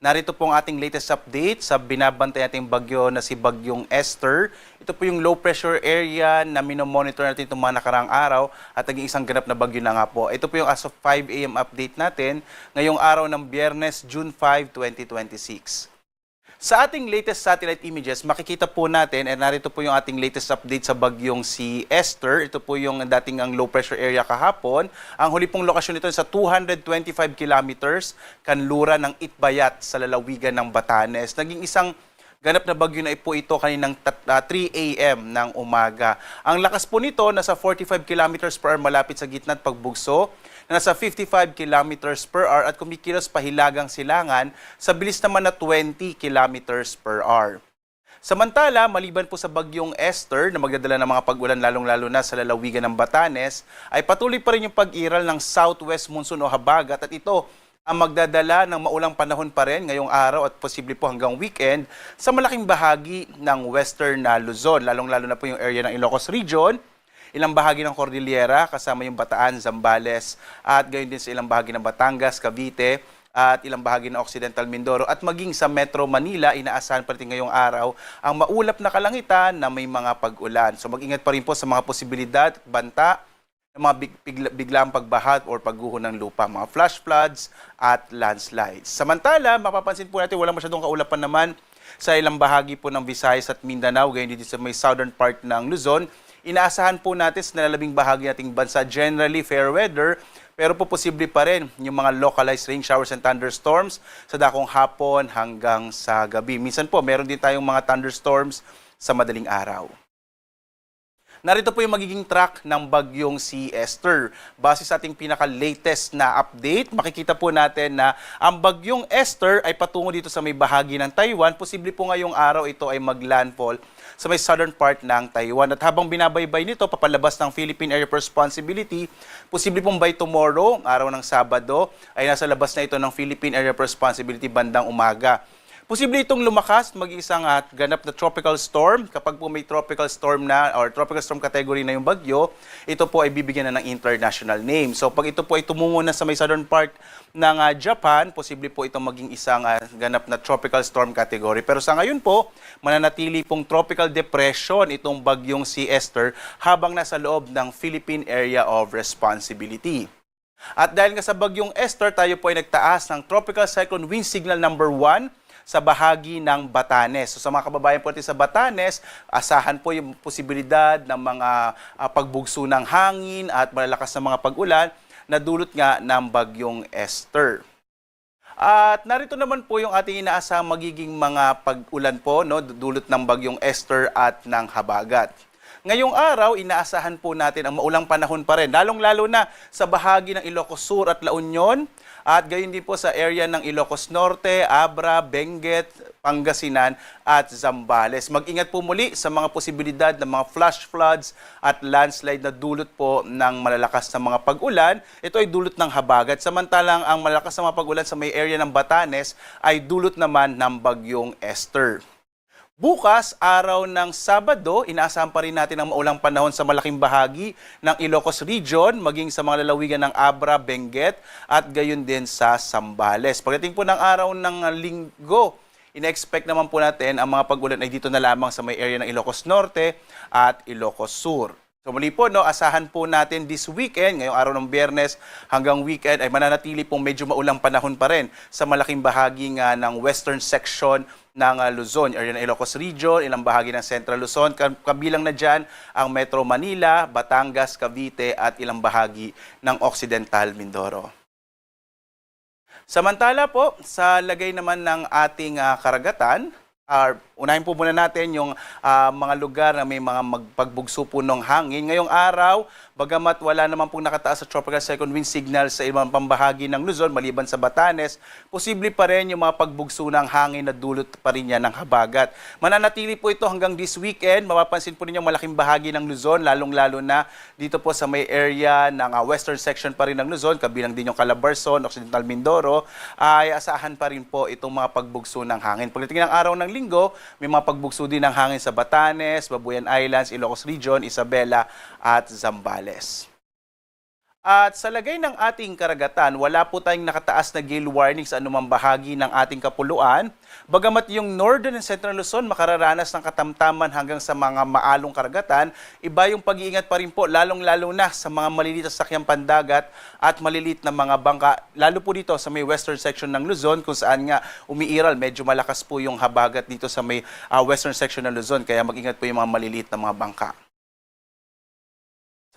Narito po ang ating latest update sa binabantay nating bagyo na si Bagyong Esther. Ito po yung low pressure area na minomonitor natin itong mga nakaraang araw at naging isang ganap na bagyo na nga po. Ito po yung as of 5 a.m. update natin ngayong araw ng Biyernes, June 5, 2026. Sa ating latest satellite images, makikita po natin, and narito po yung ating latest update sa bagyong si Esther. Ito po yung dating ang low pressure area kahapon. Ang huli pong lokasyon nito sa 225 kilometers, kanluran ng Itbayat sa lalawigan ng Batanes. Naging isang ganap na bagyo na po ito kaninang 3 a.m. ng umaga. Ang lakas po nito, nasa 45 kilometers per hour malapit sa gitna at pagbugso, na nasa 55 kilometers per hour at kumikilos pahilagang silangan sa bilis naman na 20 kilometers per hour. Samantala, maliban po sa bagyong Esther na magdadala ng mga pag-ulan lalong-lalo na sa lalawigan ng Batanes, ay patuloy pa rin yung pag-iral ng southwest monsoon o habagat at ito ang magdadala ng maulang panahon pa rin ngayong araw at posible po hanggang weekend sa malaking bahagi ng western na Luzon, lalong-lalo na po yung area ng Ilocos Region, ilang bahagi ng Cordillera kasama yung Bataan, Zambales at gayon din sa ilang bahagi ng Batangas, Cavite at ilang bahagi ng Occidental Mindoro at maging sa Metro Manila, inaasahan pa rin ngayong araw ang maulap na kalangitan na may mga pag-ulan. So mag-ingat pa rin po sa mga posibilidad at banta ng mga biglang pagbaha or pagguho ng lupa, mga flash floods at landslides. Samantala, mapapansin po natin walang masyadong kaulapan naman sa ilang bahagi po ng Visayas at Mindanao, gayon din sa may southern part ng Luzon. Inaasahan po natin sa nalalabing bahagi nating bansa generally fair weather, pero po posible pa rin yung mga localized rain showers and thunderstorms sa dakong hapon hanggang sa gabi. Minsan po, meron din tayong mga thunderstorms sa madaling araw. Narito po yung magiging track ng bagyong si Esther. Base sa ating pinaka-latest na update, makikita po natin na ang bagyong Esther ay patungo dito sa may bahagi ng Taiwan. Posible po ngayong araw ito ay mag-landfall sa may southern part ng Taiwan. At habang binabaybay nito, papalabas ng Philippine Area of Responsibility, posible pong by tomorrow, araw ng Sabado, ay nasa labas na ito ng Philippine Area of Responsibility bandang umaga. Posible itong lumakas, maging isang ganap na tropical storm. Kapag po may tropical storm na or tropical storm category na yung bagyo, ito po ay bibigyan na ng international name. So pag ito po ay tumungo na sa may southern part ng Japan, posible po itong maging isang ganap na tropical storm category. Pero sa ngayon po, mananatili pong tropical depression itong bagyong si Esther habang nasa loob ng Philippine Area of Responsibility. At dahil nga sa bagyong Esther, tayo po ay nagtaas ng Tropical Cyclone Wind Signal number 1 sa bahagi ng Batanes. So sa mga kababayan po natin sa Batanes, asahan po yung posibilidad ng mga pagbugso ng hangin at malalakas na mga pag-ulan na dulot nga ng bagyong Esther. At narito naman po yung ating inaasahang magiging mga pag-ulan po, no, dulot ng bagyong Esther at ng habagat. Ngayong araw, inaasahan po natin ang maulang panahon pa rin, lalong-lalo na sa bahagi ng Ilocos Sur at La Union, at gayon din po sa area ng Ilocos Norte, Abra, Benguet, Pangasinan at Zambales. Mag-ingat po muli sa mga posibilidad ng mga flash floods at landslide na dulot po ng malalakas na mga pag-ulan. Ito ay dulot ng habagat. Samantalang ang malalakas na mga pag-ulan sa may area ng Batanes ay dulot naman ng bagyong Esther. Bukas, araw ng Sabado, inaasahan pa rin natin ang maulang panahon sa malaking bahagi ng Ilocos Region, maging sa mga lalawigan ng Abra, Benguet, at gayon din sa Zambales. Pagdating po ng araw ng Linggo, ina-expect naman po natin ang mga pag-ulan ay dito na lamang sa may area ng Ilocos Norte at Ilocos Sur. So muli po, no, asahan po natin this weekend, ngayong araw ng Biyernes hanggang weekend, ay mananatili pong medyo maulang panahon pa rin sa malaking bahagi nga ng western section ng Luzon, area ng Ilocos Region, ilang bahagi ng Central Luzon, kabilang na dyan ang Metro Manila, Batangas, Cavite at ilang bahagi ng Occidental Mindoro. Samantala po, sa lagay naman ng ating karagatan, unahin po muna natin yung mga lugar na may mga magpagbugso po ng hangin. Ngayong araw, bagamat wala naman pong nakataas sa tropical cyclone wind signal sa ibang pambahagi ng Luzon, maliban sa Batanes, posible pa rin yung mga pagbugso ng hangin na dulot pa rin yan ng habagat. Mananatili po ito hanggang this weekend. Mapapansin po ninyo malaking bahagi ng Luzon, lalong-lalo na dito po sa may area ng western section pa rin ng Luzon, kabilang din yung Calabarzon, Occidental Mindoro, ay asahan pa rin po itong mga pagbugso ng hangin. Pagdating ng araw ng Linggo, may mga pagbugso din ng hangin sa Batanes, Babuyan Islands, Ilocos Region, Isabela at Zambales. At sa lagay ng ating karagatan, wala po tayong nakataas na gale warning sa anumang bahagi ng ating kapuluan. Bagamat yung Northern and Central Luzon makararanas ng katamtaman hanggang sa mga maalong karagatan, iba yung pag-iingat pa rin po, lalong-lalo na sa mga maliliit na sakyang pandagat at maliliit na mga bangka, lalo po dito sa may western section ng Luzon kung saan nga umiiral, medyo malakas po yung habagat dito sa may western section ng Luzon, kaya mag-ingat po yung mga maliliit na mga bangka.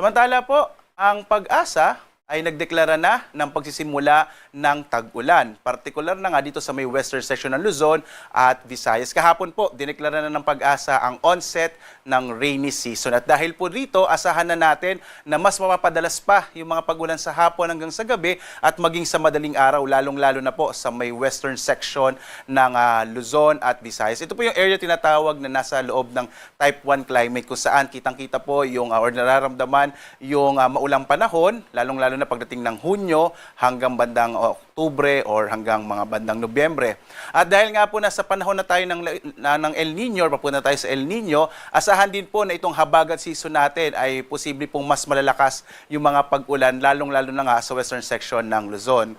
Samantala po, ang Pag-asa ay nagdeklara na ng pagsisimula ng tag-ulan. Partikular na nga dito sa may western section ng Luzon at Visayas. Kahapon po, dineklara na ng Pag-asa ang onset ng rainy season. At dahil po dito, asahan na natin na mas mapapadalas pa yung mga pag-ulan sa hapon hanggang sa gabi at maging sa madaling araw, lalong-lalo na po sa may western section ng Luzon at Visayas. Ito po yung area tinatawag na nasa loob ng Type 1 climate kung saan kitang-kita po yung or nararamdaman yung maulang panahon, lalong-lalo na pagdating ng Hunyo hanggang bandang Oktubre or hanggang mga bandang Nobyembre. At dahil nga po nasa panahon na tayo ng El Nino, papunta tayo sa El Nino, asahan din po na itong habagat season natin ay posible pong mas malalakas yung mga pag-ulan, lalong-lalo na nga sa western section ng Luzon.